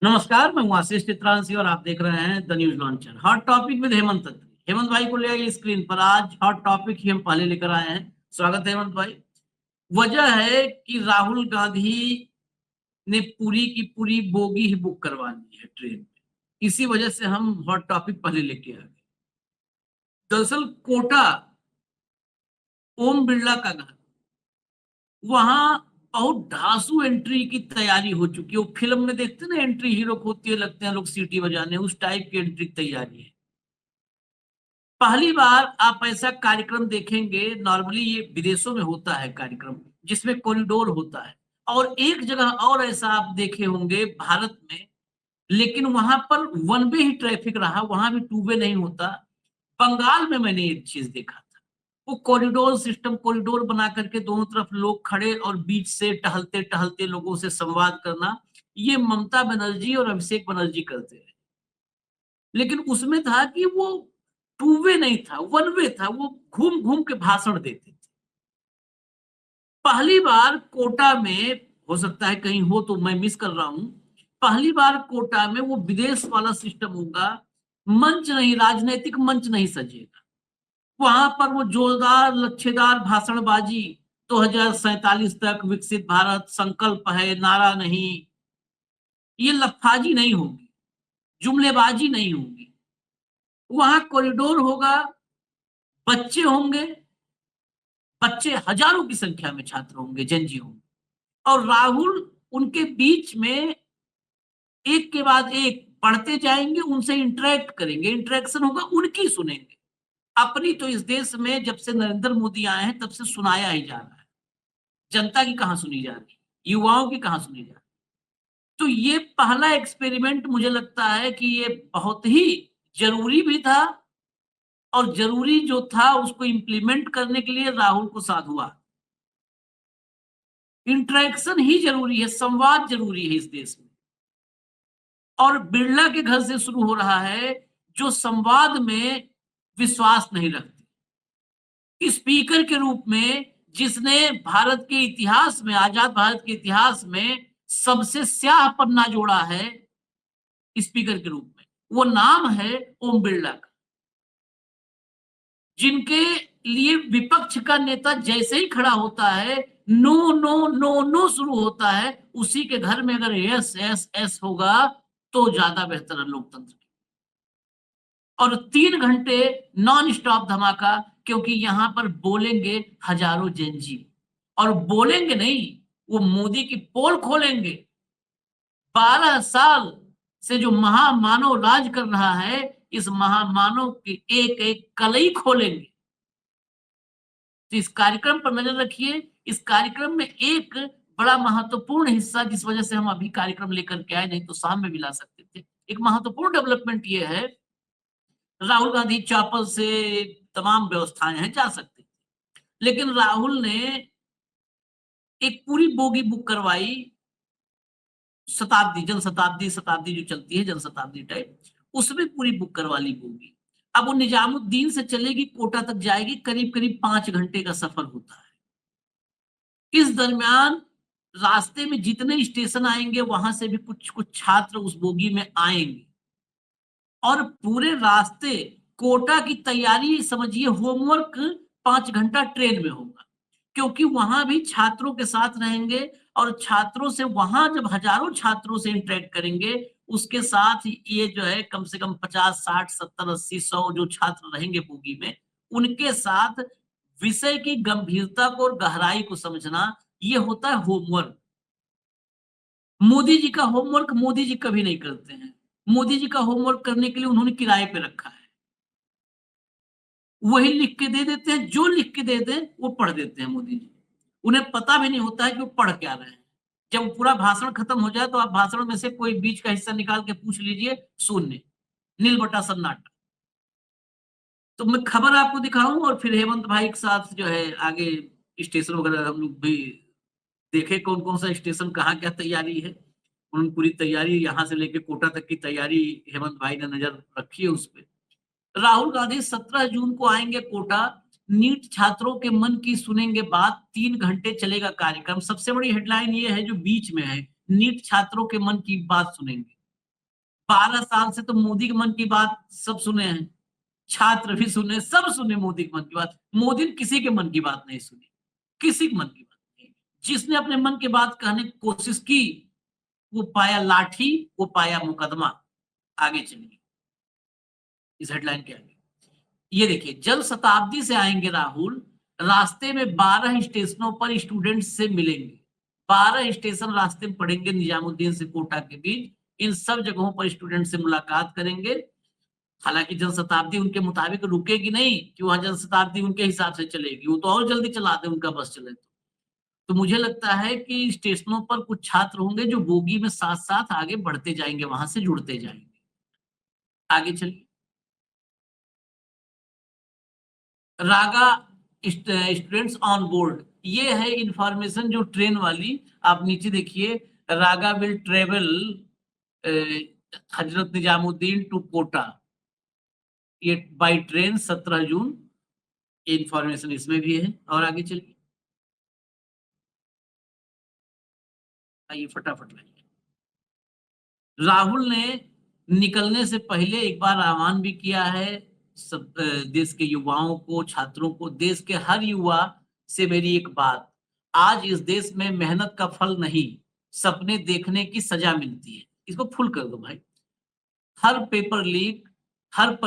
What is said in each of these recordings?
नमस्कार, मैं हूं आशीष चित्रांशी और आप देख रहे हैं the news launcher. Hot topic with Hemant Tantri. Hemant भाई को ले आइए स्क्रीन पर। आज हॉट टॉपिक ही हम पहले लेकर आए हैं। स्वागत है हेमंत भाई। वजह है कि राहुल गांधी ने पूरी की पूरी बोगी ही बुक करवा ली है ट्रेन में। इसी वजह से हम हॉट टॉपिक पहले लेके आ गए। दरअसल कोटा, ओम बिरला का घर, वहां बहुत धांसू एंट्री की तैयारी हो चुकी है। वो फिल्म में देखते हैं ना, एंट्री हीरो को होती है, लगते हैं लोग सीटी बजाने, उस टाइप की एंट्री तैयारी है। पहली बार आप ऐसा कार्यक्रम देखेंगे। नॉर्मली ये विदेशों में होता है कार्यक्रम, जिसमें कॉरिडोर होता है। और एक जगह और ऐसा आप देखे होंगे भारत में, लेकिन वहां पर वन वे ही ट्रैफिक रहा, वहां भी टू वे नहीं होता। बंगाल में मैंने एक चीज देखा था। वो कॉरिडोर सिस्टम, कॉरिडोर बना करके दोनों तरफ लोग खड़े और बीच से टहलते टहलते लोगों से संवाद करना। ये ममता बनर्जी और अभिषेक बनर्जी करते रहे। लेकिन उसमें था कि वो टू वे नहीं था, वन वे था। वो घूम घूम के भाषण देते थे। पहली बार कोटा में, हो सकता है कहीं हो तो मैं मिस कर रहा हूं, पहली बार कोटा में वो विदेश वाला सिस्टम होगा। मंच नहीं, राजनीतिक मंच नहीं सजेगा वहां पर। वो जोरदार लच्छेदार भाषणबाजी, 2047 तक विकसित भारत संकल्प है, नारा नहीं, ये लफाजी नहीं होगी, जुमलेबाजी नहीं होगी। वहां कॉरिडोर होगा, बच्चे होंगे, बच्चे हजारों की संख्या में छात्र होंगे, जनजी होंगे, और राहुल उनके बीच में एक के बाद एक पढ़ते जाएंगे, उनसे इंटरेक्ट करेंगे, इंटरेक्शन होगा, उनकी सुनेंगे। अपनी तो इस देश में जब से नरेंद्र मोदी आए हैं तब से सुनाया ही जा रहा है। जनता की कहां सुनी जा रही, युवाओं की कहां सुनी जा रही। तो ये पहला एक्सपेरिमेंट मुझे लगता है कि ये बहुत ही जरूरी भी था। और जरूरी जो था उसको इंप्लीमेंट करने के लिए राहुल को साथ हुआ। इंटरेक्शन ही जरूरी है, संवाद जरूरी है इस देश में। और बिरला के घर से शुरू हो रहा है, जो संवाद में विश्वास नहीं रखती। स्पीकर के रूप में जिसने भारत के इतिहास में, आजाद भारत के इतिहास में सबसे स्याह पन्ना जोड़ा है स्पीकर के रूप में, वो नाम है ओम बिरला का। जिनके लिए विपक्ष का नेता जैसे ही खड़ा होता है, नो नो नो नो शुरू होता है, उसी के घर में अगर यस एस एस होगा तो ज्यादा बेहतर है लोकतंत्र। और 3 घंटे नॉन स्टॉप धमाका, क्योंकि यहां पर बोलेंगे हजारों जेनजी। और बोलेंगे नहीं, वो मोदी की पोल खोलेंगे। 12 साल से जो महामानव राज कर रहा है, इस महामानव की एक एक कलई खोलेंगे। तो इस कार्यक्रम पर नजर रखिए। इस कार्यक्रम में एक बड़ा महत्वपूर्ण हिस्सा, जिस वजह से हम अभी कार्यक्रम लेकर के आए, नहीं तो शाम में भी ला सकते थे। एक महत्वपूर्ण डेवलपमेंट ये है, राहुल गांधी चौपल से तमाम व्यवस्थाएं हैं, जा सकते थे, लेकिन राहुल ने एक पूरी बोगी बुक करवाई। शताब्दी, जन शताब्दी, शताब्दी जो चलती है जन शताब्दी टाइप, उसमें पूरी बुक करवा ली बोगी। अब वो निजामुद्दीन से चलेगी, कोटा तक जाएगी, करीब करीब 5 घंटे का सफर होता है। इस दरमियान रास्ते में जितने स्टेशन आएंगे, वहां से भी कुछ कुछ छात्र उस बोगी में आएंगे। और पूरे रास्ते कोटा की तैयारी समझिए, होमवर्क 5 घंटा ट्रेन में होगा, क्योंकि वहां भी छात्रों के साथ रहेंगे। और छात्रों से, वहां जब हजारों छात्रों से इंटरेक्ट करेंगे, उसके साथ ये जो है कम से कम 50, 60, 70, 80, 100 जो छात्र रहेंगे बोगी में, उनके साथ विषय की गंभीरता को और गहराई को समझना, ये होता है होमवर्क। मोदी जी का होमवर्क मोदी जी कभी नहीं करते हैं। मोदी जी का होमवर्क करने के लिए उन्होंने किराए पे रखा है। वही लिख के दे देते हैं, जो लिख के दे दे वो पढ़ देते हैं मोदी जी। उन्हें पता भी नहीं होता है कि वो पढ़ क्या रहे हैं। जब पूरा भाषण खत्म हो जाए तो आप भाषण में से कोई बीच का हिस्सा निकाल के पूछ लीजिए, शून्य, नील बटा सन्नाटा। तो मैं खबर आपको दिखाऊं और फिर हेमंत भाई के साथ जो है आगे स्टेशन वगैरह हम लोग भी देखे, कौन कौन सा स्टेशन कहाँ क्या तैयारी है। उन्होंने पूरी तैयारी यहाँ से लेके कोटा तक की तैयारी हेमंत भाई ने नजर रखी है उस पर। राहुल गांधी 17 जून को आएंगे कोटा। नीट छात्रों के मन की सुनेंगे बात। 3 घंटे चलेगा कार्यक्रम। सबसे बड़ी हेडलाइन ये है जो बीच में है, नीट छात्रों के मन की बात सुनेंगे। 12 साल से तो मोदी के मन की बात सब सुने हैं, छात्र भी सुने, सब सुने मोदी के मन की बात। मोदी ने किसी के मन की बात नहीं सुनी, किसी के मन की बात नहीं। जिसने अपने मन की बात कहने की कोशिश की, वो पाया लाठी, वो पाया मुकदमा। आगे चलिए इस हेडलाइन के आगे। ये देखिए, जल शताब्दी से आएंगे राहुल, रास्ते में 12 स्टेशनों पर स्टूडेंट्स से मिलेंगे। 12 स्टेशन रास्ते में पड़ेंगे निजामुद्दीन से कोटा के बीच। इन सब जगहों पर स्टूडेंट से मुलाकात करेंगे। हालांकि जनशताब्दी उनके मुताबिक रुकेगी नहीं कि वहां जनशताब्दी उनके हिसाब से चलेगी, वो तो और जल्दी चला दे उनका बस चले तो मुझे लगता है कि स्टेशनों पर कुछ छात्र होंगे जो बोगी में साथ साथ आगे बढ़ते जाएंगे, वहां से जुड़ते जाएंगे। आगे चलिए, रागा स्टूडेंट्स ऑन बोर्ड, ये है इंफॉर्मेशन जो ट्रेन वाली। आप नीचे देखिए, रागा will travel Hazrat Nizamuddin to Kota, ये बाई ट्रेन 17 जून। ये इंफॉर्मेशन इसमें भी है। और आगे चलिए, आइए फटाफट लाइए। राहुल ने निकलने से पहले एक बार आह्वान भी किया है सब देश के युवाओं को, छात्रों को। देश के हर युवा से मेरी एक बात, आज इस देश में मेहनत का फल नहीं, सपने देखने की सजा मिलती है। इसको फुल कर दो भाई। हर पेपर लीक, हर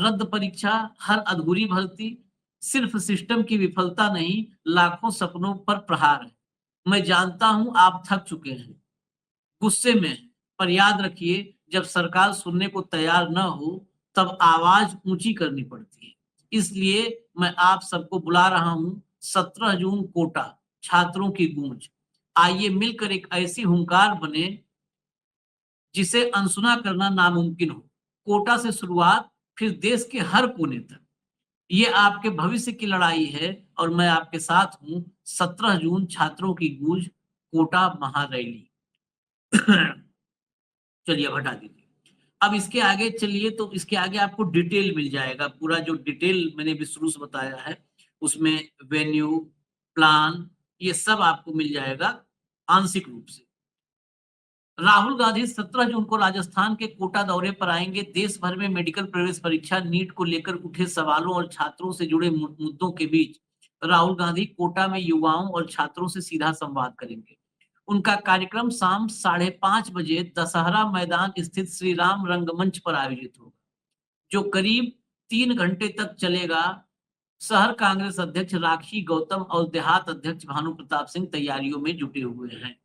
रद्द परीक्षा, हर अधूरी भर्ती सिर्फ सिस्टम की विफलता नहीं, लाखों सपनों पर प्रहार है। मैं जानता हूं आप थक चुके हैं, गुस्से में हैं, पर याद रखिए, जब सरकार सुनने को तैयार न हो तब आवाज ऊंची करनी पड़ती है। इसलिए मैं आप सबको बुला रहा हूं, 17 जून कोटा, छात्रों की गूंज। आइए मिलकर एक ऐसी हुंकार बने जिसे अनसुना करना नामुमकिन हो। कोटा से शुरुआत, फिर देश के हर कोने तक। ये आपके भविष्य की लड़ाई है और मैं आपके साथ हूं। 17 जून छात्रों की गूंज, कोटा महारैली। चलिए अब हटा दीजिए। अब इसके आगे चलिए, तो इसके आगे आपको डिटेल मिल जाएगा। पूरा जो डिटेल मैंने भी शुरू से बताया है, उसमें वेन्यू, प्लान, ये सब आपको मिल जाएगा आंशिक रूप से। राहुल गांधी 17 जून को राजस्थान के कोटा दौरे पर आएंगे। देश भर में मेडिकल प्रवेश परीक्षा नीट को लेकर उठे सवालों और छात्रों से जुड़े मुद्दों के बीच राहुल गांधी कोटा में युवाओं और छात्रों से सीधा संवाद करेंगे। उनका कार्यक्रम शाम 5:30 बजे दशहरा मैदान स्थित श्री राम रंगमंच पर आयोजित होगा, जो करीब 3 घंटे तक चलेगा। शहर कांग्रेस अध्यक्ष राखी गौतम और देहात अध्यक्ष भानु प्रताप सिंह तैयारियों में जुटे हुए हैं।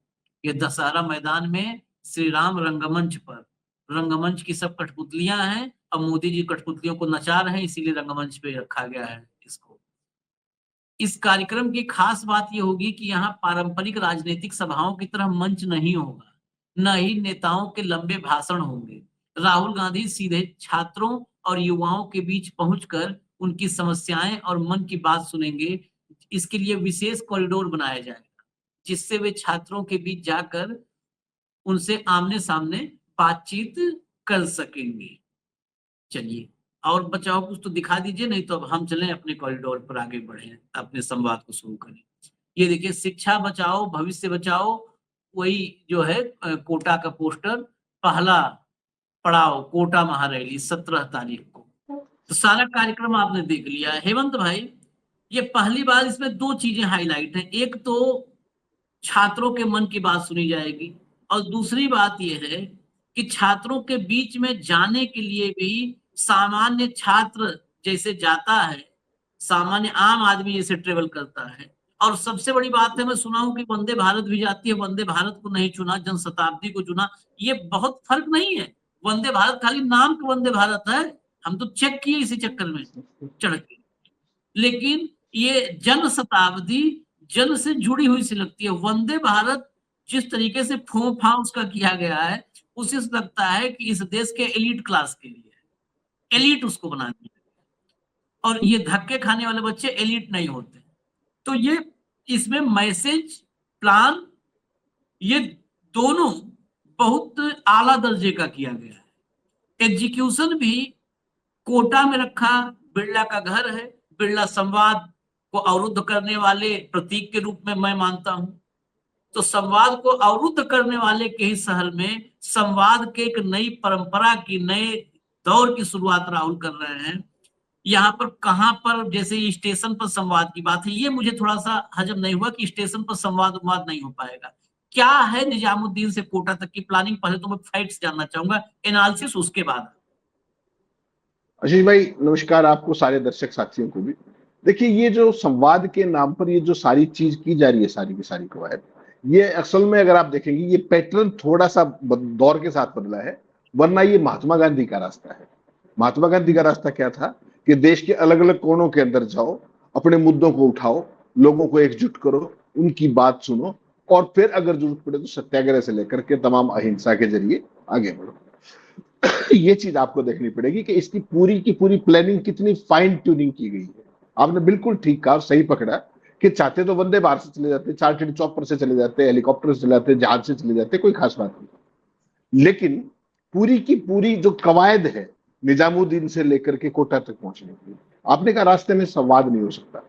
ये दशहरा मैदान में श्री राम रंगमंच पर, रंगमंच की सब कठपुतलियां हैं, अब मोदी जी कठपुतलियों को नचा रहे हैं, इसीलिए रंगमंच पे रखा गया है इसको। इस कार्यक्रम की खास बात यह होगी कि यहाँ पारंपरिक राजनीतिक सभाओं की तरह मंच नहीं होगा, न ही नेताओं के लंबे भाषण होंगे। राहुल गांधी सीधे छात्रों और युवाओं के बीच पहुंचकर उनकी समस्याएं और मन की बात सुनेंगे। इसके लिए विशेष कॉरिडोर बनाया जाएगा, जिससे वे छात्रों के बीच जाकर उनसे आमने सामने बातचीत कर सकेंगे। चलिए, और बचाओ कुछ तो दिखा दीजिए, नहीं तो अब हम चलें अपने कॉरिडोर पर आगे बढ़े, अपने संवाद को शुरू करें। ये देखिए, शिक्षा बचाओ भविष्य बचाओ, वही जो है कोटा का पोस्टर, पहला पड़ाव कोटा महारैली 17 तारीख को। तो सारा कार्यक्रम आपने देख लिया। हेमंत भाई, ये पहली बार इसमें 2 चीजें हाईलाइट हैं। एक तो छात्रों के मन की बात सुनी जाएगी, और दूसरी बात यह है कि छात्रों के बीच में जाने के लिए भी सामान्य छात्र जैसे जाता है, सामान्य आम आदमी जैसे ट्रेवल करता है। और सबसे बड़ी बात है, मैं सुना हूं कि वंदे भारत भी जाती है। वंदे भारत को नहीं चुना, जनशताब्दी को चुना। ये बहुत फर्क नहीं है। वंदे भारत खाली नाम का वंदे भारत है, हम तो चेक किए इसी चक्कर में चढ़ के। लेकिन ये जन शताब्दी जन से जुड़ी हुई सी लगती है। वंदे भारत जिस तरीके से फोफा उसका किया गया है, उसे लगता है कि इस देश के एलीट क्लास के लिए, एलीट उसको बना दिया, और ये धक्के खाने वाले बच्चे एलीट नहीं होते। तो ये इसमें मैसेज, प्लान, ये दोनों बहुत आला दर्जे का किया गया है। एग्जीक्यूशन भी कोटा में रखा, बिरला का घर है, बिरला संवाद को अवरुद्ध करने वाले प्रतीक के रूप में मैं मानता हूं। तो संवाद को अवरुद्ध करने वाले के ही शहर में संवाद के एक नई परंपरा की, नए दौर की शुरुआत राहुल कर रहे हैं। यहाँ पर कहाँ पर, जैसे स्टेशन पर संवाद की बात है, ये मुझे थोड़ा सा हजम नहीं हुआ कि स्टेशन पर संवाद नहीं हो पाएगा। क्या है निजामुद्दीन से कोटा तक की प्लानिंग? पहले तो मैं फैक्ट्स जानना चाहूंगा, एनालिसिस उसके बाद। आशीष भाई नमस्कार, आपको सारे दर्शक साथियों को भी। देखिए, ये जो संवाद के नाम पर ये जो सारी चीज की जा रही है, सारी की सारी कवायद, ये असल में अगर आप देखेंगे ये पैटर्न थोड़ा सा दौर के साथ बदला है, वरना ये महात्मा गांधी का रास्ता है। महात्मा गांधी का रास्ता क्या था कि देश के अलग अलग कोनों के अंदर जाओ, अपने मुद्दों को उठाओ, लोगों को एकजुट करो, उनकी बात सुनो, और फिर अगर जरूरत पड़े तो सत्याग्रह से लेकर के तमाम अहिंसा के जरिए आगे बढ़ो। ये चीज आपको देखनी पड़ेगी कि इसकी पूरी की पूरी प्लानिंग कितनी फाइन ट्यूनिंग की गई है। आपने बिल्कुल ठीक कहा, सही पकड़ा कि चाहते तो वंदे भारत से चले जाते, चार्टर्ड चॉपर से चले जाते, हेलीकॉप्टर से चले जाते, जहाज से चले जाते, कोई खास बात नहीं। लेकिन पूरी की पूरी जो कवायद है निजामुद्दीन से लेकर के कोटा तक पहुंचने की, आपने कहा रास्ते में संवाद नहीं हो सकता।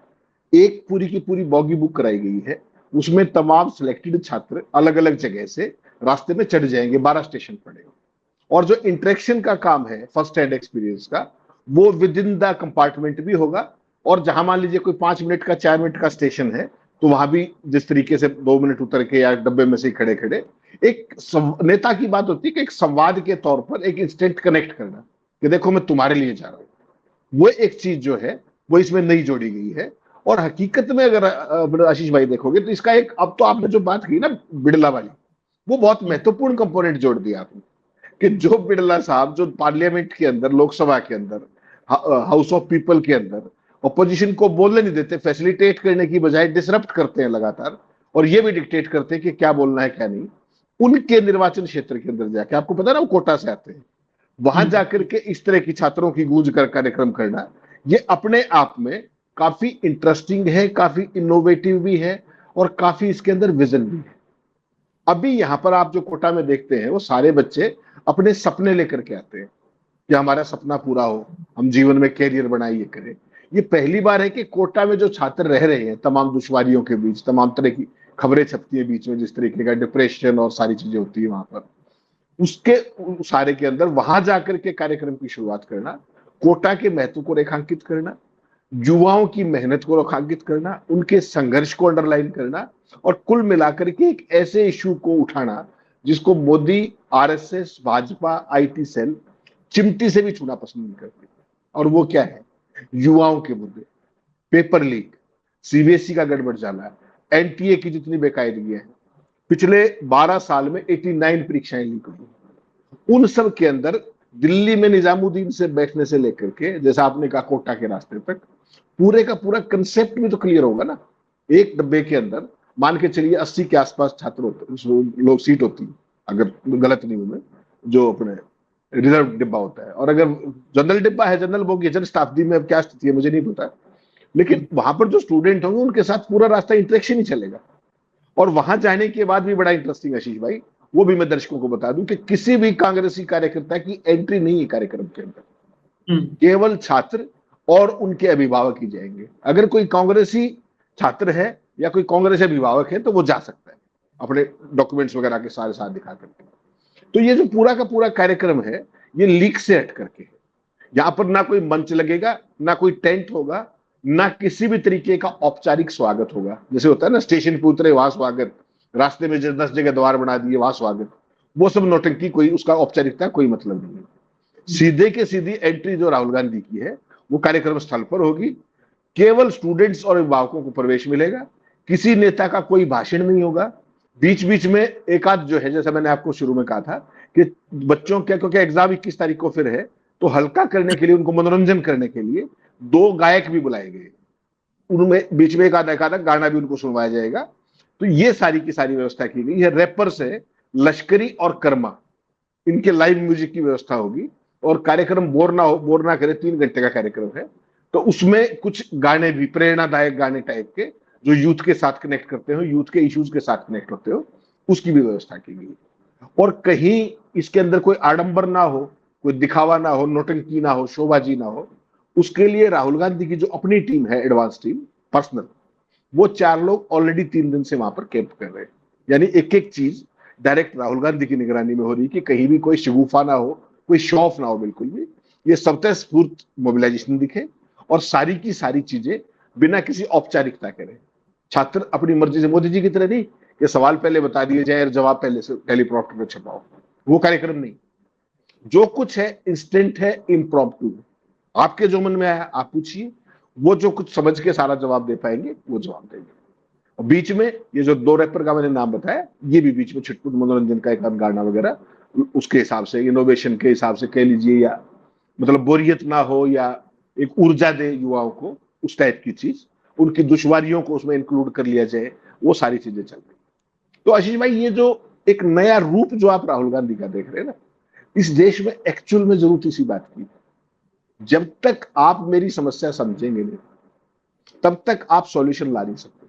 एक पूरी की पूरी बॉगी बुक कराई गई है, उसमें तमाम सिलेक्टेड छात्र अलग अलग जगह से रास्ते में चढ़ जाएंगे, 12 स्टेशन पड़ेगा। और जो इंटरेक्शन का काम है फर्स्ट हैंड एक्सपीरियंस का, वो विद इन द कंपार्टमेंट भी होगा। और जहां मान लीजिए कोई 5 मिनट का 4 मिनट का स्टेशन है, तो वहां भी जिस तरीके से 2 मिनट उतर के या डब्बे में से खड़े खड़े एक नेता की बात होती है कि एक संवाद के तौर पर एक इंस्टेंट कनेक्ट करना कि देखो मैं तुम्हारे लिए जा रहा हूं, वो एक चीज जो है वो इसमें नई जोड़ी गई है। और हकीकत में अगर आशीष भाई देखोगे तो इसका एक, अब तो आपने जो बात की ना बिड़ला वाली, वो बहुत महत्वपूर्ण कंपोनेंट जोड़ दिया आपने कि जो बिड़ला साहब जो पार्लियामेंट के अंदर, लोकसभा के अंदर, हाउस ऑफ पीपल के अंदर ऑपोजिशन को बोलने नहीं देते, फैसिलिटेट करने की बजाय डिसरप्ट करते हैं लगातार, और ये भी डिक्टेट करते हैं कि क्या बोलना है क्या नहीं। उनके निर्वाचन क्षेत्र के अंदर जाके, आपको पता ना वो कोटा से आते हैं, वहां जाकर के इस तरह की छात्रों की गूंज कर कार्यक्रम करना, ये अपने आप में काफी इंटरेस्टिंग है, काफी इनोवेटिव भी है, और काफी इसके अंदर विजन भी है। अभी यहां पर आप जो कोटा में देखते हैं वो सारे बच्चे अपने सपने लेकर के आते हैं कि हमारा सपना पूरा हो, हम जीवन में कैरियर बनाइए करें। ये पहली बार है कि कोटा में जो छात्र रह रहे हैं तमाम दुश्वारियों के बीच, तमाम तरह की खबरें छपती है बीच में, जिस तरीके का डिप्रेशन और सारी चीजें होती है वहां पर, उसके सारे के अंदर वहां जाकर के कार्यक्रम की शुरुआत करना, कोटा के महत्व को रेखांकित करना, युवाओं की मेहनत को रेखांकित करना, उनके संघर्ष को अंडरलाइन करना, और कुल मिलाकर के एक ऐसे इशू को उठाना जिसको Modi, RSS, Bhajpa, IT cell चिमटी से भी छूना पसंद नहीं करते। और वो क्या है? युवाओं के मुद्दे, पेपर लीक, सीबीएसई का गड़बड़ जाना, एनटीए की जितनी बेकायदगियां हैं, पिछले 12 साल में 89 परीक्षाएं लीक हुई, उन सब के अंदर दिल्ली में निजामुद्दीन से बैठने से लेकर के, जैसा आपने कहा कोटा के रास्ते तक, पूरे का पूरा कंसेप्ट भी तो क्लियर होगा ना। एक डब्बे के अंदर मान के चलिए 80 के आसपास छात्र होते, लोग सीट होती, अगर गलत नहीं हूं मैं, जो अपने रिजर्व डिब्बा होता है। और अगर जनरल डिब्बा है, जनरल बोगी, जनरल शताब्दी में अब क्या स्थिति है मुझे नहीं पता, लेकिन वहां पर जो स्टूडेंट होंगे उनके साथ पूरा रास्ता इंटरेक्शन ही चलेगा। और वहां जाने के बाद भी बड़ा इंटरेस्टिंग आशीष भाई, वो भी मैं दर्शकों को बता दूं कि किसी भी कांग्रेसी कार्यकर्ता की एंट्री नहीं है कार्यक्रम के अंदर, केवल छात्र और उनके अभिभावक ही जाएंगे। अगर कोई कांग्रेसी छात्र है या कोई कांग्रेसी अभिभावक है तो वो जा सकता है अपने डॉक्यूमेंट्स वगैरह के सारे साथ दिखा करके। तो ये जो पूरा का पूरा कार्यक्रम है ये लीक से हट करके है। यहां पर ना कोई मंच लगेगा, ना कोई टेंट होगा, ना किसी भी तरीके का औपचारिक स्वागत होगा। जैसे होता है ना, स्टेशन पे उतरे वहां स्वागत, रास्ते में 10 जगह द्वार बना दिए वहां स्वागत, वो सब नौटंकी, कोई उसका औपचारिकता कोई मतलब नहीं है। सीधे के सीधी एंट्री जो राहुल गांधी की है वो कार्यक्रम स्थल पर होगी, केवल स्टूडेंट्स और अभिभावकों को प्रवेश मिलेगा, किसी नेता का कोई भाषण नहीं होगा। बीच बीच में एक आध जो है, जैसा मैंने आपको शुरू में कहा था कि बच्चों के, क्योंकि एग्जाम 21 तारीख को फिर है, तो हल्का करने के लिए, उनको मनोरंजन करने के लिए 2 गायक भी बुलाए गए, उनमें बीच में एक आधा गाना भी उनको सुनवाया जाएगा। तो ये सारी की सारी व्यवस्था की गई है। रैपर से लश्करी और कर्मा, इनके लाइव म्यूजिक की व्यवस्था होगी, और कार्यक्रम बोर ना करे, 3 घंटे का कार्यक्रम है, तो उसमें कुछ गाने भी, प्रेरणादायक गाने टाइप के, जो यूथ के साथ कनेक्ट करते हो, यूथ के इश्यूज के साथ कनेक्ट होते हो, उसकी भी व्यवस्था की गई। और कहीं इसके अंदर कोई आडंबर ना हो, कोई दिखावा ना हो, नोटंकी ना हो, शोबाजी ना हो, उसके लिए राहुल गांधी की जो अपनी टीम है, एडवांस टीम पर्सनल, वो 4 लोग ऑलरेडी 3 दिन से वहां पर कैंप कर रहे हैं। यानी एक एक चीज डायरेक्ट राहुल गांधी की निगरानी में हो रही कि कहीं भी कोई शगुफा ना हो, कोई शो ऑफ ना हो, बिल्कुल भी ये स्वतः स्फूर्त मोबिलाइजेशन दिखे और सारी की सारी चीजें बिना किसी औपचारिकता के रहे। छात्र अपनी मर्जी से, मोदी जी की तरह नहीं कि सवाल पहले बता दिए जाए और जवाब पहले से टेलीप्रॉम्प्टर में छपाओ, वो कार्यक्रम नहीं। जो कुछ है इंस्टेंट है, इम्प्रॉम्प्टू है। आपके जो मन में आया आप पूछिए, वो जो कुछ समझ के सारा जवाब दे पाएंगे वो जवाब देंगे। और बीच में ये जो 2 रैपर का मैंने नाम बताया, ये भी बीच में छिटपुट मनोरंजन का एक गाना वगैरह, उसके हिसाब से इनोवेशन के हिसाब से कह लीजिए, या मतलब बोरियत ना हो या एक ऊर्जा दे युवाओं को, उस टाइप की चीज, उनकी दुश्वारियों को उसमें इंक्लूड कर लिया जाए, वो सारी चीजें चल रही। तो आशीष भाई, ये जो एक नया रूप जो आप राहुल गांधी का देख रहे हैं ना, इस देश में एक्चुअल में जरूरत इसी बात की। जब तक आप मेरी समस्या समझेंगे नहीं, तब तक आप सॉल्यूशन ला नहीं सकते।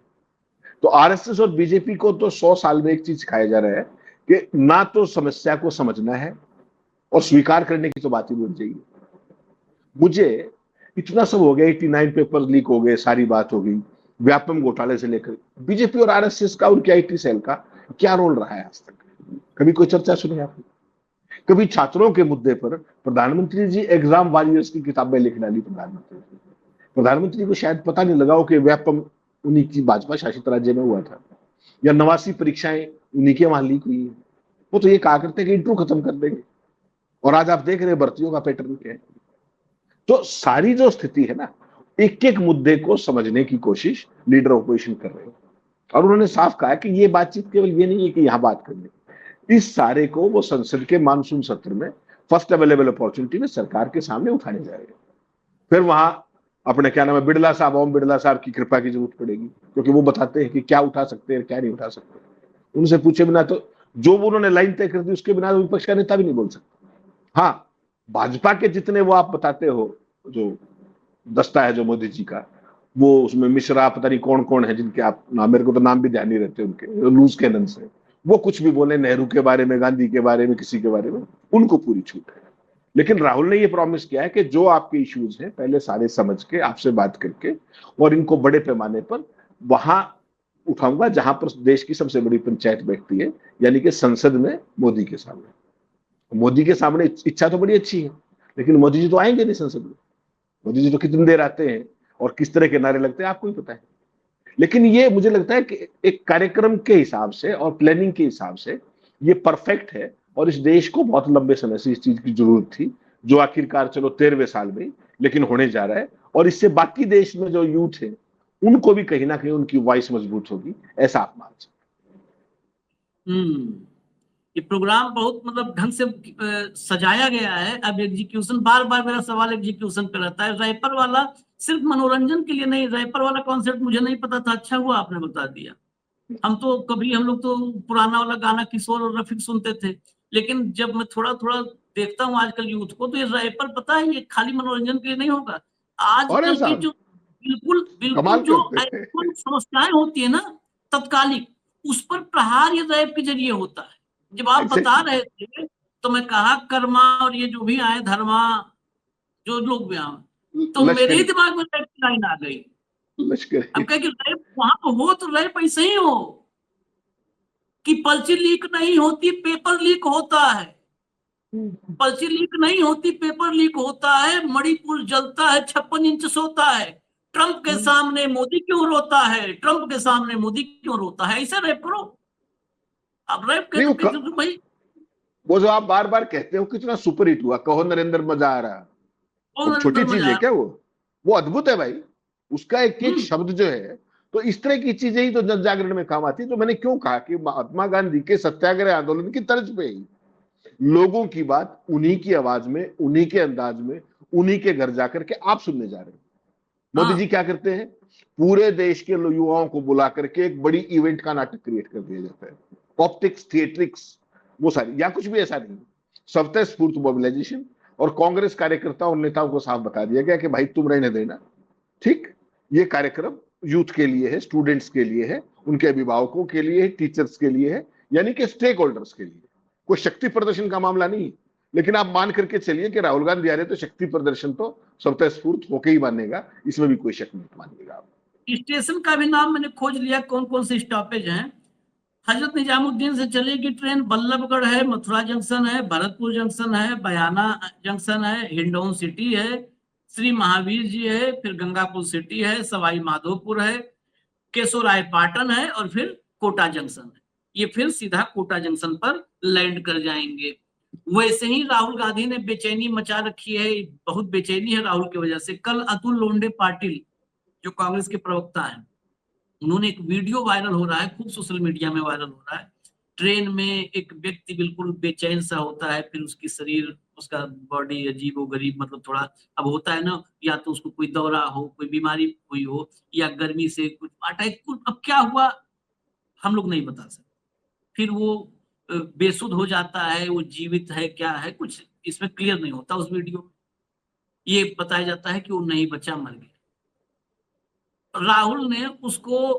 तो आरएसएस और बीजेपी को तो 100 साल में एक चीज सिखाया जा रहा है कि ना तो समस्या को समझना है और स्वीकार करने की तो बात ही बन जाएगी। मुझे इतना सब हो गया, 89 पेपर लीक हो गए, सारी बात हो गई, व्यापम घोटाले से लेकर बीजेपी और आरएसएस का, उनके आईटी सेल का क्या रोल रहा है आज तक? कभी कोई चर्चा सुनी आपने? कभी छात्रों के मुद्दे पर प्रधानमंत्री जी एग्जाम वॉरियर्स की किताबें लिख डाली प्रधानमंत्री को शायद पता नहीं लगा हो कि व्यापम उन्हीं की भाजपा शासित राज्य में हुआ था, या 89 परीक्षाएं उन्हीं के वहां लीक हुई है। वो तो ये कहा करते कि इंटरव्यू खत्म कर देंगे, और आज आप देख रहे हैं भर्तियों का पैटर्न क्या है। तो सारी जो स्थिति है ना, एक एक मुद्दे को समझने की कोशिश लीडर ऑपोजिशन कर रहे हैं। और उन्होंने साफ कहा कि ये बातचीत केवल ये नहीं है कि यहां बात करनी, इस सारे को वो संसद के मानसून सत्र में फर्स्ट अवेलेबल अपॉर्चुनिटी में सरकार के सामने उठाने जा रहे हैं। फिर वहां अपने क्या नाम है, बिड़ला साहब, ओम बिड़ला साहब की कृपा की जरूरत पड़ेगी, क्योंकि वो बताते हैं कि क्या उठा सकते हैं क्या नहीं उठा सकते। उनसे पूछे बिना तो, जो उन्होंने लाइन तय कर दी उसके बिना विपक्ष का नेता भी नहीं बोल सकता। हाँ, भाजपा के जितने वो आप बताते हो जो दस्ता है जो मोदी जी का, वो उसमें मिश्रा, पता नहीं कौन कौन है जिनके आप नाम, मेरे को तो नाम भी ध्यान नहीं रहते उनके, लूज कैनन से वो कुछ भी बोले, नेहरू के बारे में, गांधी के बारे में, किसी के बारे में, उनको पूरी छूट है। लेकिन राहुल ने ये प्रॉमिस किया है कि जो आपके इश्यूज हैं पहले सारे समझ के आपसे बात करके, और इनको बड़े पैमाने पर वहां उठाऊंगा जहां पर देश की सबसे बड़ी पंचायत बैठती है, यानी कि संसद में मोदी के सामने। मोदी के सामने इच्छा तो बड़ी अच्छी है, लेकिन मोदी जी तो आएंगे नहीं संसद में। मोदी जी तो कितनी देर आते हैं और किस तरह के नारे लगते हैं आपको ही पता है। लेकिन ये मुझे लगता है कि एक कार्यक्रम के हिसाब से और प्लानिंग के हिसाब से ये परफेक्ट है, और इस देश को बहुत लंबे समय से इस चीज की जरूरत थी, जो आखिरकार चलो 13वें साल में लेकिन होने जा रहा है। और इससे बाकी देश में जो यूथ है उनको भी कहीं ना कहीं उनकी वॉइस मजबूत होगी, ऐसा आप मान सकते। ये प्रोग्राम बहुत मतलब ढंग से सजाया गया है। अब एग्जीक्यूशन, बार बार मेरा सवाल एग्जीक्यूशन पे रहता है। रैपर वाला सिर्फ मनोरंजन के लिए नहीं, रैपर वाला कॉन्सेप्ट मुझे नहीं पता था, अच्छा हुआ आपने बता दिया। हम लोग तो पुराना वाला गाना किशोर और रफी सुनते थे, लेकिन जब मैं थोड़ा थोड़ा देखता हूँ आजकल यूथ को, तो ये रैपर पता है ये खाली मनोरंजन के लिए नहीं होगा। और आजकल की साहब जो बिल्कुल बिल्कुल कमाल जो करते हैं। एक्चुअल समस्याएं होती है ना तत्कालिक, उस पर प्रहार ये रैप के जरिए होता है। जब आप बता एग्जैक्टली। रहे थे तो मैं कहा कर्मा और ये जो भी आए धर्मा, जो लोग भी आए, तो मेरे ही लश्करी, दिमाग में रैप की लाइन आ गई। लश्करी। अब कहे कि रैप वहां तो हो, तो रैप ऐसे ही हो कि पर्ची लीक नहीं होती, पेपर लीक होता है। पर्ची लीक नहीं होती, पेपर लीक होता है। मणिपुर जलता है, 56 इंच सोता है। ट्रंप के सामने मोदी क्यों रोता है, ट्रंप के सामने मोदी क्यों रोता है, ऐसा रैप करो। अब रैप नहीं, कह तो भाई वो जो आप बार बार कहते हो कितना सुपर हिट हुआ, कहो नरेंद्र मजा आ रहा, कौन वो छोटी नरेंद्र चीज है मजा। क्या? वो अद्भुत है भाई। उसका एक एक शब्द जो है, तो इस तरह की चीजें ही तो जन जागरण में काम आती है। तो मैंने क्यों कहा कि महात्मा गांधी के सत्याग्रह आंदोलन की तर्ज पे ही लोगों की बात उन्हीं की आवाज में, उन्हीं के अंदाज में, उन्हीं के घर जाकर के आप सुनने जा रहे हैं। मोदी जी हाँ, क्या करते हैं, पूरे देश के युवाओं को बुला करके एक बड़ी इवेंट का नाटक क्रिएट कर दिया जाता है, ऑप्टिक्स, थिएट्रिक्स, वो सारी, या कुछ भी ऐसा नहीं, स्वतः स्फूर्त मोबिलाइजेशन। और कांग्रेस कार्यकर्ताओं और नेताओं को साफ बता दिया गया कि भाई तुम रहने देना, ठीक, ये कार्यक्रम यूथ के लिए है, स्टूडेंट्स के लिए है, उनके अभिभावकों के लिए है, टीचर्स के लिए है, यानी कि स्टेक होल्डर्स के लिए। कोई शक्ति प्रदर्शन का मामला नहीं। लेकिन आप मान करके चलिए कि राहुल गांधी आ रहे तो शक्ति प्रदर्शन तो स्वतः स्फूर्त होके ही मानेगा, इसमें भी कोई शक नहीं मानिएगा आप। स्टेशन का भी नाम मैंने खोज लिया, कौन कौन से स्टॉपेज हैं। हजरत निजामुद्दीन से चलेगी ट्रेन, बल्लभगढ़ है, मथुरा जंक्शन है, भरतपुर जंक्शन है, बयाना जंक्शन है, हिंडौन सिटी है, श्री महावीर जी है, फिर गंगापुर सिटी है, सवाई माधोपुर है, केशोराय पाटन है और फिर कोटा जंक्शन है। ये फिर सीधा कोटा जंक्शन पर लैंड कर जाएंगे। वैसे ही राहुल गांधी ने बेचैनी मचा रखी है, बहुत बेचैनी है राहुल की वजह से। कल अतुल लोंडे पाटिल जो कांग्रेस के प्रवक्ता हैं, उन्होंने एक वीडियो वायरल हो रहा है, खूब सोशल मीडिया में वायरल हो रहा है। ट्रेन में एक व्यक्ति बिल्कुल बेचैन सा होता है, फिर उसकी शरीर, उसका बॉडी अजीब गरीब, मतलब थोड़ा, अब होता है ना, या तो उसको कोई दौरा हो, कोई बीमारी हुई हो, या गर्मी से कुछ अटैक, अब क्या हुआ हम लोग नहीं बता सकते। फिर वो बेसुध हो जाता है, वो जीवित है क्या है कुछ इसमें क्लियर नहीं होता उस वीडियो में। ये बताया जाता है कि वो नहीं बचा, मर गया। राहुल ने उसको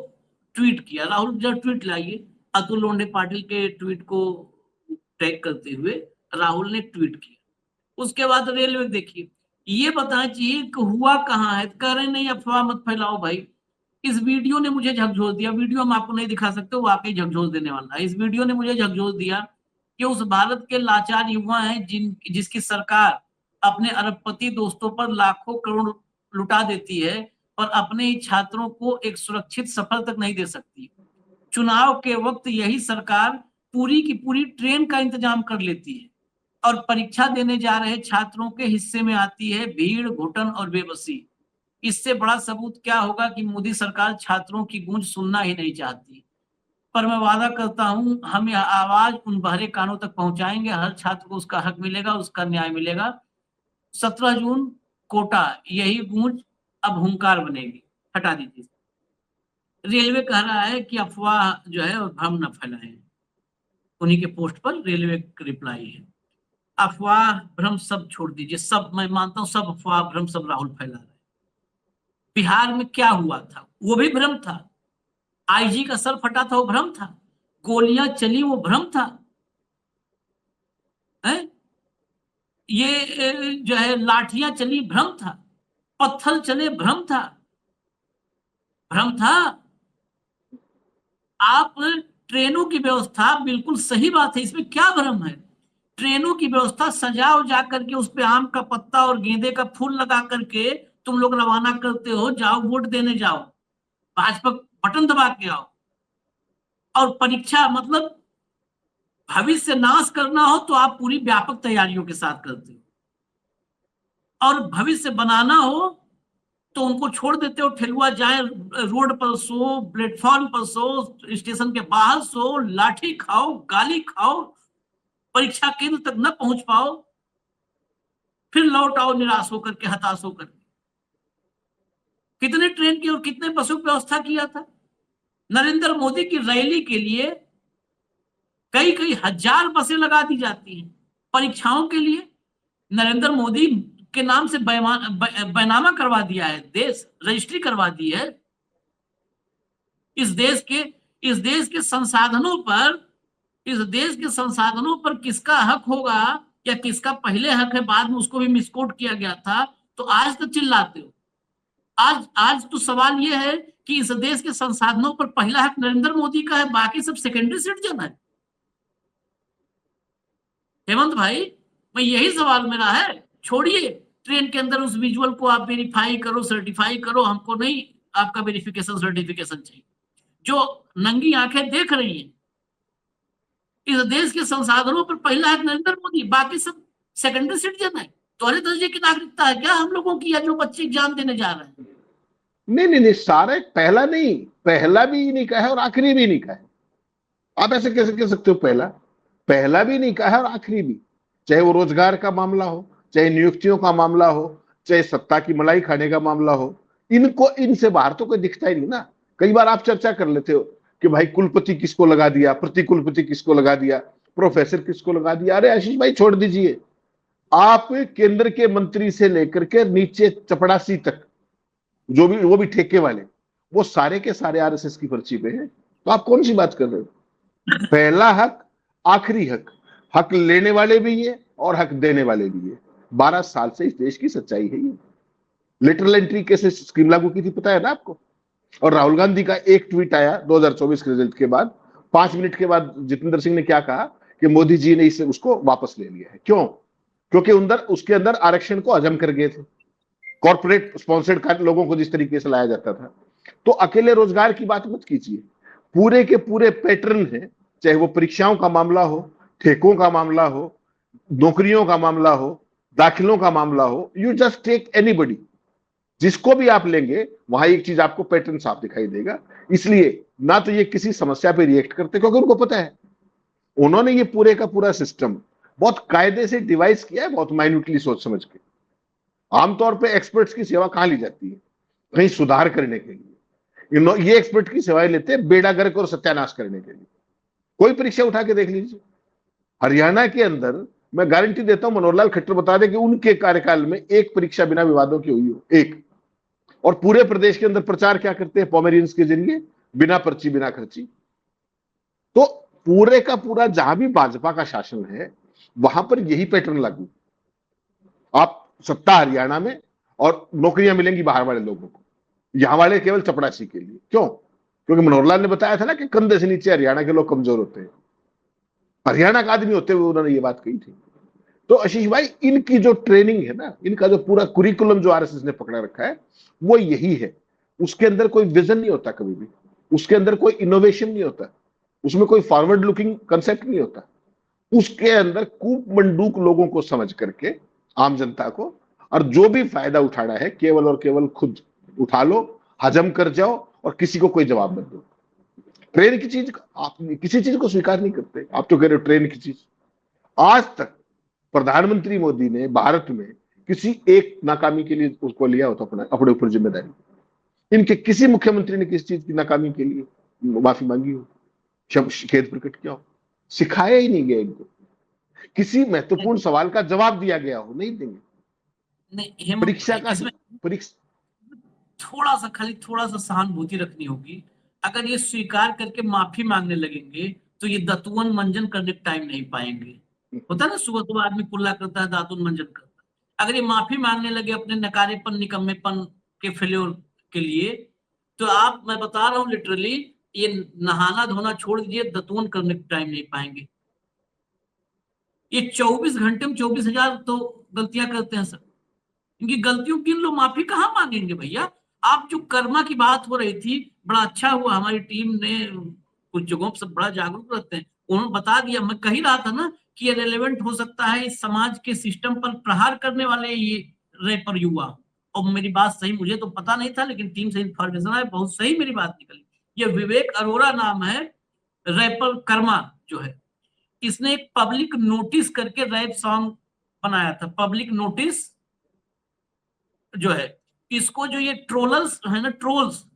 ट्वीट किया। राहुल जब ट्वीट लाइए, अतुल लोंडे पाटिल के ट्वीट को टैग करते हुए राहुल ने ट्वीट किया। उसके बाद रेलवे देखिए, ये बताना चाहिए कि हुआ कहाँ है। कह रहे नहीं अफवाह मत फैलाओ भाई, इस वीडियो ने मुझे झकझोर दिया। वीडियो हम आपको नहीं दिखा सकते, वो वाकई झकझोर देने वाला है। इस वीडियो ने मुझे झकझोर दिया कि उस भारत के लाचार युवा हैं जिसकी सरकार अपने अरबपति दोस्तों पर लाखों करोड़ लुटा देती है और अपने ही छात्रों को एक सुरक्षित सफर तक नहीं दे सकती। चुनाव के वक्त यही सरकार पूरी की पूरी ट्रेन का इंतजाम कर लेती है और परीक्षा देने जा रहे छात्रों के हिस्से में आती है भीड़, घुटन और बेबसी। इससे बड़ा सबूत क्या होगा कि मोदी सरकार छात्रों की गूंज सुनना ही नहीं चाहती। पर मैं वादा करता हूं, हम यह आवाज उन बहरे कानों तक पहुंचाएंगे, हर छात्र को उसका हक मिलेगा, उसका न्याय मिलेगा। 17 जून कोटा, यही गूंज अब हुंकार बनेगी। हटा दीजिए। रेलवे कह रहा है कि अफवाह जो है भ्रम न फैलाएं। उन्हीं के पोस्ट पर रेलवे रिप्लाई है, अफवाह भ्रम सब छोड़ दीजिए। सब, मैं मानता हूं सब अफवाह भ्रम सब राहुल फैला रहे हैं। बिहार में क्या हुआ था वो भी भ्रम था, आईजी का सर फटा था वो भ्रम था, गोलियां चली वो भ्रम था है? ये जो है लाठियां चली भ्रम था, पत्थर चले भ्रम था, भ्रम था। आप ट्रेनों की व्यवस्था, बिल्कुल सही बात है, इसमें क्या भ्रम है? ट्रेनों की व्यवस्था सजाओ, जा करके उस पे आम का पत्ता और गेंदे का फूल लगा करके तुम लोग रवाना करते हो, जाओ वोट देने जाओ, भाजपा बटन दबा के आओ। और परीक्षा मतलब भविष्य नाश करना हो तो आप पूरी व्यापक तैयारियों के साथ करते हो, और भविष्य बनाना हो तो उनको छोड़ देते हो, ठेलुआ जाए, रोड पर सो, प्लेटफॉर्म पर सो, स्टेशन के बाहर सो, लाठी खाओ, गाली खाओ, परीक्षा केंद्र तक न पहुंच पाओ, फिर लौट आओ निराश होकर के, हताश होकर के। कितने ट्रेन की और कितने बसों की व्यवस्था किया था? नरेंद्र मोदी की रैली के लिए कई कई हजार बसें लगा दी जाती हैं परीक्षाओं के लिए। नरेंद्र मोदी के नाम से बैनामा करवा दिया है, देश रजिस्ट्री करवा दी है। इस देश के संसाधनों पर, इस देश के संसाधनों पर किसका हक होगा या किसका पहले हक है, बाद में उसको भी मिसकोट किया गया था, तो आज तो चिल्लाते हो। आज तो सवाल यह है कि इस देश के संसाधनों पर पहला हक नरेंद्र मोदी का है, बाकी सब सेकेंडरी सिटीजन है। हेमंत भाई, मैं यही सवाल मेरा है। छोड़िए ट्रेन के अंदर उस विजुअल को आप वेरीफाई करो, सर्टिफाई करो, हमको नहीं आपका वेरिफिकेशन सर्टिफिकेशन चाहिए। जो नंगी आंखें देख रही हैं, इस देश के संसाधनों पर पहला है नरेंद्र मोदी, बाकी सब सेकेंडरी सिटीजन है। दोहरे दर्जे की नागरिकता है क्या हम लोगों की, या जो बच्चे एग्जाम देने जा रहे हैं? नहीं, सारे पहला नहीं, पहला भी नहीं कहा है और आखिरी भी नहीं कहा है। आप ऐसे कैसे कह सकते हो? पहला भी नहीं कहा है और आखिरी भी। चाहे वो रोजगार का मामला हो, चाहे नियुक्तियों का मामला हो, चाहे सत्ता की मलाई खाने का मामला हो, इनको, इनसे बाहर तो कोई दिखता ही नहीं ना। कई बार आप चर्चा कर लेते हो कि भाई कुलपति किसको लगा दिया, प्रति कुलपति किसको लगा दिया, प्रोफेसर किसको लगा दिया। अरे आशीष भाई छोड़ दीजिए, आप केंद्र के मंत्री से लेकर के नीचे चपड़ासी तक, जो भी, वो भी ठेके वाले, वो सारे के सारे आरएसएस की पर्ची पे हैं। तो आप कौन सी बात कर रहे हो? पहला हक, आखिरी हक, हक लेने वाले भी है और हक देने वाले भी है। 12 साल से इस देश की सच्चाई है ये। लिटरल एंट्री कैसे स्कीम लागू की थी पता है ना आपको? और राहुल गांधी का एक ट्वीट आया 2024 के रिजल्ट के बाद, 5 मिनट के बाद जितेंद्र सिंह ने क्या कहा कि मोदी जी ने इसे उसको वापस ले लिया है। क्यों? क्योंकि उसके अंदर आरक्षण को हजम कर गए थे, कॉर्पोरेट स्पॉन्सर्ड लोगों को जिस तरीके से लाया जाता था। तो अकेले रोजगार की बात मत कीजिए, पूरे के पूरे पैटर्न है, चाहे वो परीक्षाओं का मामला हो, ठेकों का मामला हो, नौकरियों का मामला हो, दाखिलों का मामला हो, यू जस्ट टेक एनीबडी, जिसको भी आप लेंगे वहां एक चीज आपको पैटर्न साफ दिखाई देगा। इसलिए ना तो ये किसी समस्या पे रिएक्ट करते, क्योंकि उनको पता है उन्होंने ये पूरे का पूरा सिस्टम बहुत कायदे से डिवाइस किया है, बहुत माइन्यूटली सोच समझ के। आमतौर पे एक्सपर्ट्स की सेवा कहां ली जाती है? कहीं सुधार करने के लिए। ये एक्सपर्ट की सेवाएं लेते हैं बेड़ा गर्क और सत्यानाश करने के लिए। कोई परीक्षा उठा के देख लीजिए, हरियाणा के अंदर मैं गारंटी देता हूं मनोहर लाल खट्टर बता दे कि उनके कार्यकाल में एक परीक्षा बिना विवादों की हुई हो, एक। और पूरे प्रदेश के अंदर प्रचार क्या करते हैं? पॉमेरियंस के जरिए, बिना पर्ची बिना खर्ची। तो पूरे का पूरा जहां भी भाजपा का शासन है वहां पर यही पैटर्न लागू। आप सत्ता हरियाणा में और नौकरियां मिलेंगी बाहर वाले लोगों को, यहां वाले केवल चपरासी के लिए। क्यों? क्योंकि मनोहर लाल ने बताया था ना कि कंधे से नीचे हरियाणा के लोग कमजोर होते हैं, हरियाणा का आदमी होते हुए उन्होंने ये बात कही थी। तो आशीष भाई, इनकी जो ट्रेनिंग है ना, इनका जो पूरा कुरिकुलम जो आरएसएस ने पकड़ा रखा है वो यही है। उसके अंदर कोई विजन नहीं होता कभी भी, उसके अंदर कोई इनोवेशन नहीं होता, उसमें कोई फॉरवर्ड लुकिंग कंसेप्ट नहीं होता। उसके अंदर कूप मंडूक लोगों को समझ करके आम जनता को, और जो भी फायदा उठाना है केवल और केवल खुद उठा लो, हजम कर जाओ और किसी को कोई जवाब मत दो। ट्रेन की चीज आप किसी चीज को स्वीकार नहीं करते। आप तो कह रहे हो ट्रेन की चीज, आज तक प्रधानमंत्री मोदी ने भारत में किसी एक नाकामी के लिए उसको लिया होता अपने ऊपर जिम्मेदारी। इनके किसी मुख्यमंत्री ने किसी चीज की नाकामी के लिए माफी मांगी हो, खेद प्रकट किया हो? सिखाया ही नहीं गया इनको। किसी महत्वपूर्ण सवाल का जवाब दिया गया हो, नहीं देंगे। नहीं, परीक्षा का थोड़ा सा सहानुभूति रखनी होगी। अगर ये स्वीकार करके माफी मांगने लगेंगे तो ये दतुअन मंजन करने का टाइम नहीं पाएंगे। होता है ना, सुबह सुबह आदमी कुल्ला करता है, दातुन मंजन करता है। अगर ये माफी मांगने लगे अपने नकारेपन निकम्मेपन के फेल्योर के लिए, तो मैं बता रहा हूँ लिटरली, ये नहाना धोना छोड़ दीजिए, दतुअन करने का टाइम नहीं पाएंगे। ये 24 घंटे में 24,000 तो गलतियां करते हैं सर। इनकी गलतियों की लोग माफी कहाँ मांगेंगे भैया? आप जो कर्मा की बात हो रही थी, बड़ा अच्छा हुआ हमारी टीम ने, कुछ जगहों पर सब बड़ा जागरूक रहते हैं, उन्होंने बता दिया। मैं कह ही रहा था ना कि ये रेलेवेंट हो सकता है इस समाज के सिस्टम पर प्रहार करने वाले ये रैपर युवा। और मेरी बात सही, मुझे तो पता नहीं था, लेकिन टीम से इंफॉर्मेशन आया, बहुत सही मेरी बात निकली। ये विवेक अरोड़ा नाम है रैपर कर्मा जो है, इसने एक पब्लिक नोटिस करके रैप सॉन्ग बनाया था। पब्लिक नोटिस जो है, इसको जो ये ट्रोलर्स है ना, ट्रोल्स,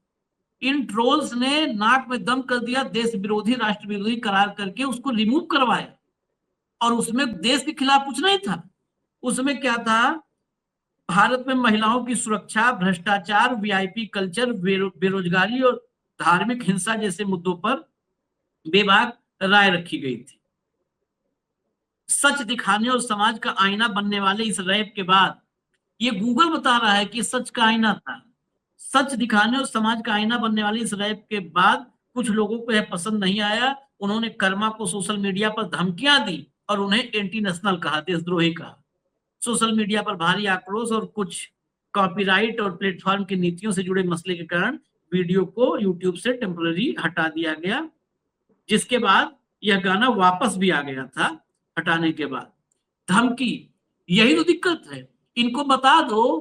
इन ट्रोल्स ने नाक में दम कर दिया, देश विरोधी राष्ट्र विरोधी करार करके उसको रिमूव करवाया। और उसमें देश के खिलाफ कुछ नहीं था, उसमें क्या था, भारत में महिलाओं की सुरक्षा, भ्रष्टाचार, वीआईपी कल्चर, बेरोजगारी और धार्मिक हिंसा जैसे मुद्दों पर बेबाक राय रखी गई थी। सच दिखाने और समाज का आईना बनने वाले इस रैप के बाद, ये गूगल बता रहा है कि सच का आईना था, सच दिखाने और समाज का आईना बनने वाले इस रैप के बाद कुछ लोगों को यह पसंद नहीं आया। उन्होंने कर्मा को सोशल मीडिया पर धमकियां दी और उन्हें एंटी नेशनल कहा, देशद्रोही कहा। सोशल मीडिया पर भारी आक्रोश और कुछ कॉपीराइट और प्लेटफॉर्म की नीतियों से जुड़े मसले के कारण वीडियो को यूट्यूब से टेम्पररी हटा दिया गया, जिसके बाद यह गाना वापस भी आ गया था हटाने के बाद। धमकी, यही तो दिक्कत है। इनको बता दो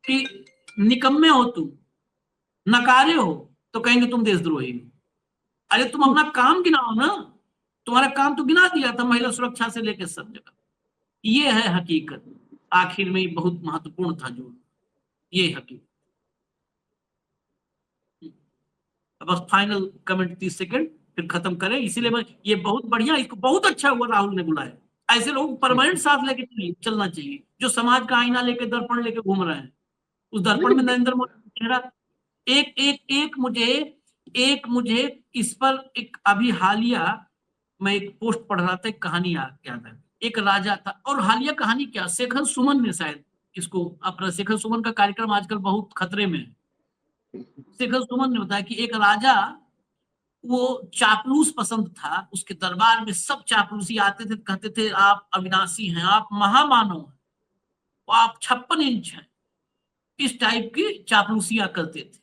कि निकम्मे हो तुम, नकारे हो, तो कहेंगे तुम देशद्रोही हो। अरे तुम अपना काम गिनाओ ना, तुम्हारा काम तो गिना दिया था, महिला सुरक्षा से लेकर सब जगह। ये है हकीकत, आखिर में बहुत महत्वपूर्ण था जो ये हकीकत। बस फाइनल कमेंट 30 सेकंड फिर खत्म करें। इसीलिए मैं, ये बहुत बढ़िया, इसको बहुत अच्छा हुआ राहुल ने बुलाया। ऐसे लोग परमानेंट साथ लेके चलना चाहिए, जो समाज का आईना लेके, दर्पण लेके घूम रहे हैं। उस दर्पण में नरेंद्र मोदी चेहरा। एक मुझे इस पर एक अभी हालिया मैं एक पोस्ट पढ़ रहा था, एक कहानी याद है। एक राजा था, और हालिया कहानी क्या, शेखर सुमन ने शायद इसको अपना, शेखर सुमन का कार्यक्रम आजकल बहुत खतरे में है। शेखर सुमन ने बताया कि एक राजा वो चापलूस पसंद था, उसके दरबार में सब चापलूसी आते थे, कहते थे आप अविनाशी हैं, आप महामानव हैं, आप 56 इंच हैं, इस टाइप की चापलूसियां करते थे।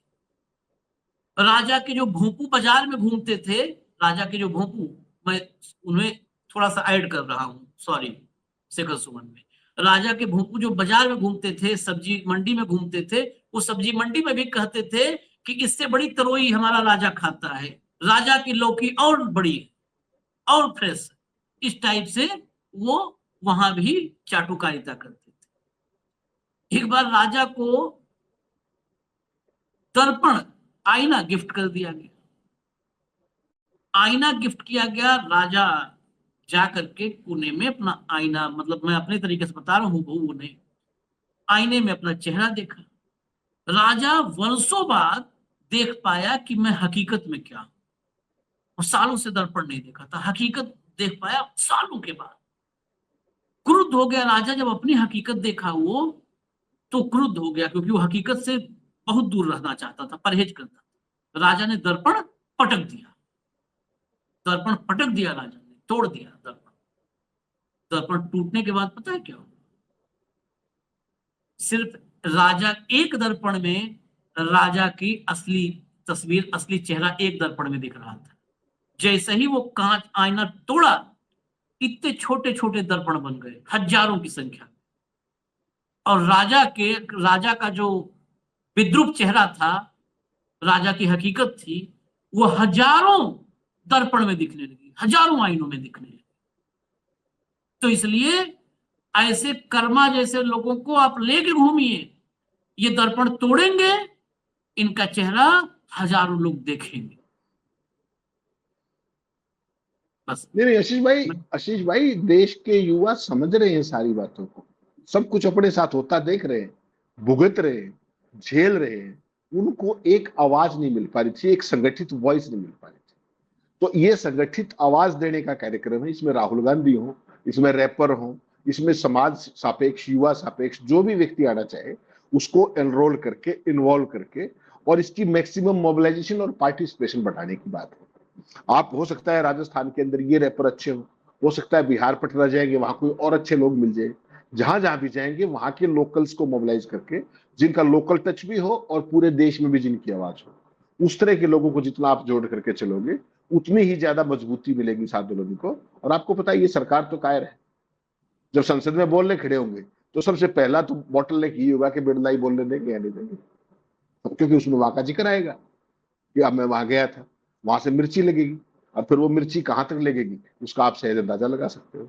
राजा के जो भोंपू बाजार में घूमते थे, राजा के जो भोंपू, मैं उन्हें थोड़ा सा ऐड कर रहा हूँ, सॉरी, शेखर सुमन में, राजा के भोंपू जो बाजार में घूमते थे, सब्जी मंडी में घूमते थे, वो सब्जी मंडी में भी कहते थे कि इससे बड़ी तरोई हमारा राजा खाता है, राजा की लौकी और बड़ी और फ्रेश, इस टाइप से वो वहां भी चाटुकारिता करते थे। एक बार राजा को दर्पण, आईना गिफ्ट कर दिया गया, आईना गिफ्ट किया गया। राजा जा करके कोने में अपना आईना, मतलब मैं अपने तरीके से बता रहा हूँ, वो नहीं, आईने में अपना चेहरा देखा। राजा वर्षों बाद देख पाया कि मैं हकीकत में क्या हूं, और सालों से दर्पण नहीं देखा था, हकीकत देख पाया सालों के बाद। क्रुद्ध हो गया राजा, जब अपनी हकीकत देखा वो, तो क्रुद्ध हो गया, क्योंकि वो हकीकत से बहुत दूर रहना चाहता था, परहेज करता था। राजा ने दर्पण पटक दिया, दर्पण पटक दिया, राजा ने तोड़ दिया दर्पण। दर्पण टूटने के बाद पता है क्या हुआ? सिर्फ राजा, एक दर्पण में राजा की असली तस्वीर, असली चेहरा एक दर्पण में दिख रहा था। जैसे ही वो कांच आईना तोड़ा, इतने छोटे छोटे दर्पण बन गए, हजारों की संख्या। और राजा का जो विद्रूप चेहरा था, राजा की हकीकत थी, वो हजारों दर्पण में दिखने लगी, हजारों आईनों में दिखने लगी। तो इसलिए ऐसे कर्मा जैसे लोगों को आप लेके घूमिए, ये दर्पण तोड़ेंगे, इनका चेहरा हजारों लोग देखेंगे। बस। नहीं, आशीष भाई, देश के युवा समझ रहे हैं सारी बातों को, सब कुछ अपने साथ होता देख रहे हैं, भुगत रहे हैं, झेल रहे हैं। उनको एक आवाज नहीं मिल पा रही थी, एक संगठित वॉइस नहीं मिल पा रही थी। तो ये संगठित आवाज देने का कार्यक्रम है। इसमें राहुल गांधी हो, इसमें रैपर हो, इसमें समाज सापेक्ष, युवा सापेक्ष जो भी व्यक्ति आना चाहे उसको एनरोल करके, इन्वॉल्व करके, और इसकी मैक्सिमम मोबिलाइजेशन और पार्टिसिपेशन बढ़ाने की बात है। आप, हो सकता है राजस्थान के अंदर ये रैपर अच्छे हो सकता है बिहार पटना जाएंगे, वहां कोई और अच्छे लोग मिल जाए। जहां जहां भी जाएंगे वहां के लोकल्स को मोबिलाइज करके, जिनका लोकल टच भी हो और पूरे देश में भी जिनकी आवाज हो, उस तरह के लोगों को जितना आप जोड़ करके चलोगे, उतनी ही ज्यादा मजबूती मिलेगी इस आंदोलन को। और आपको पता है ये सरकार तो कायर है, जब संसद में बोलने खड़े होंगे तो सबसे पहला तो बॉटल नेक ये होगा कि बिरला ही बोलने देंगे या नहीं देंगे, क्योंकि उसमें वहां का जिक्र आएगा कि अब मैं वहां गया था, वहां से मिर्ची लगेगी। और फिर वो मिर्ची कहां तक लगेगी उसका आप सहज अंदाजा लगा सकते हो।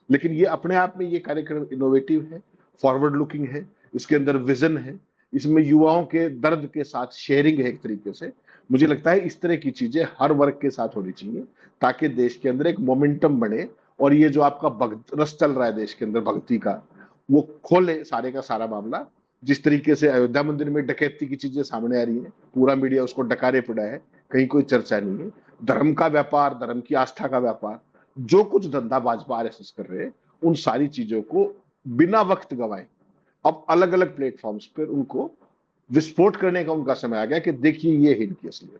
लेकिन ये अपने आप में ये कार्यक्रम इनोवेटिव है, फॉरवर्ड लुकिंग है, इसके अंदर विजन है, इसमें युवाओं के दर्द के साथ शेयरिंग है एक तरीके से। मुझे लगता है इस तरह की चीजें हर वर्ग के साथ होनी चाहिए, ताकि देश के अंदर एक मोमेंटम बने, और ये जो आपका भक्त रस चल रहा है देश के अंदर भक्ति का, वो खोले सारे का सारा मामला। जिस तरीके से अयोध्या मंदिर में डकैती की चीजें सामने आ रही है, पूरा मीडिया उसको डकारे पड़ा है, कहीं कोई चर्चा नहीं है। धर्म का व्यापार, धर्म की आस्था का व्यापार, जो कुछ धंधा भाजपा आरएसएस कर रहे हैं, उन सारी चीजों को बिना वक्त गवाए अब अलग अलग प्लेटफॉर्म्स पर उनको विस्फोट करने का उनका समय आ गया कि देखिए ये है इनकी असलियत।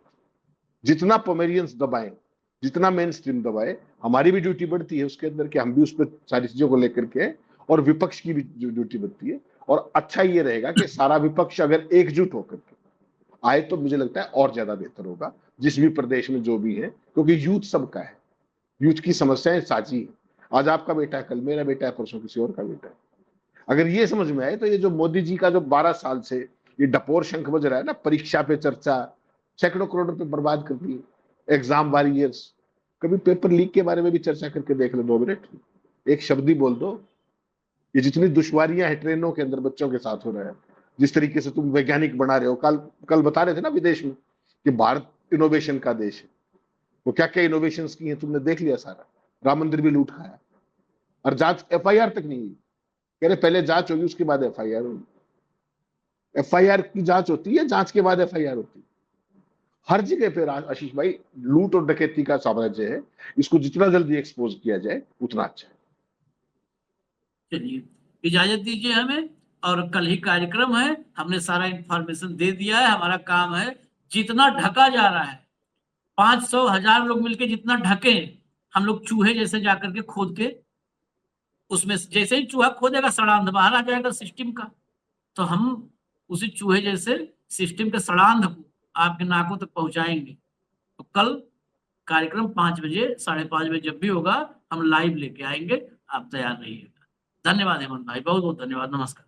जितना पोमेरियंस दबाएं, जितना मेन स्ट्रीम दबाए, हमारी भी ड्यूटी बढ़ती है उसके अंदर कि हम भी उस पर सारी चीजों को लेकर के, और विपक्ष की भी ड्यूटी बनती है। और अच्छा ये रहेगा कि सारा विपक्ष अगर एकजुट होकर के आए तो मुझे लगता है और ज्यादा बेहतर होगा, जिस भी प्रदेश में जो भी है, क्योंकि यूथ सबका है, यूथ की समस्याएं साझी है। आज आपका बेटा है, कल मेरा बेटा है, परसों किसी और का बेटा है। अगर ये समझ में आए तो ये जो मोदी जी का जो 12 साल से ये डपोर शंख बज रहा है ना, परीक्षा पे चर्चा, सैकड़ों करोड़ रुपए बर्बाद कर दिए, एग्जाम वॉरियर्स, कभी पेपर लीक के बारे में भी चर्चा करके देख लो 2 मिनट, एक शब्द ही बोल दो। ये जितनी दुश्वारियां हैं ट्रेनों के अंदर बच्चों के साथ हो रहा है, जिस तरीके से तुम वैज्ञानिक बना रहे हो, कल बता रहे थे ना विदेश में कि भारत इनोवेशन का देश है। वो क्या क्या इनोवेशंस की हैं तुमने देख लिया सारा। राम मंदिर भी लूट खाया, और जांच एफआईआर तक नहीं हुई। कह रहे पहले जांच होगी उसके बाद एफआईआर होगी। एफआईआर की जांच होती है, जांच के बाद एफआईआर होती है। हर जगह पे आशीष भाई लूट और डकैती का साम्राज्य है, इसको जितना जल्दी एक्सपोज किया जाए उतना अच्छा है। चलिए, इजाजत दीजिए हमें, और कल ही कार्यक्रम है, हमने सारा इंफॉर्मेशन दे दिया है। हमारा काम है, जितना ढका जा रहा है 500,000 लोग मिलके जितना ढके, हम लोग चूहे जैसे जाकर के खोद के उसमें, जैसे ही चूहा खोदेगा सड़ांध बाहर आ जाएगा सिस्टम का, तो हम उसी चूहे जैसे सिस्टम के सड़ांध को आपके नाकों तक पहुंचाएंगे। तो कल कार्यक्रम 5 बजे 5:30 बजे जब भी होगा हम लाइव लेके आएंगे, आप तैयार रहिएगा। धन्यवाद हेमंत भाई, बहुत बहुत धन्यवाद, नमस्कार।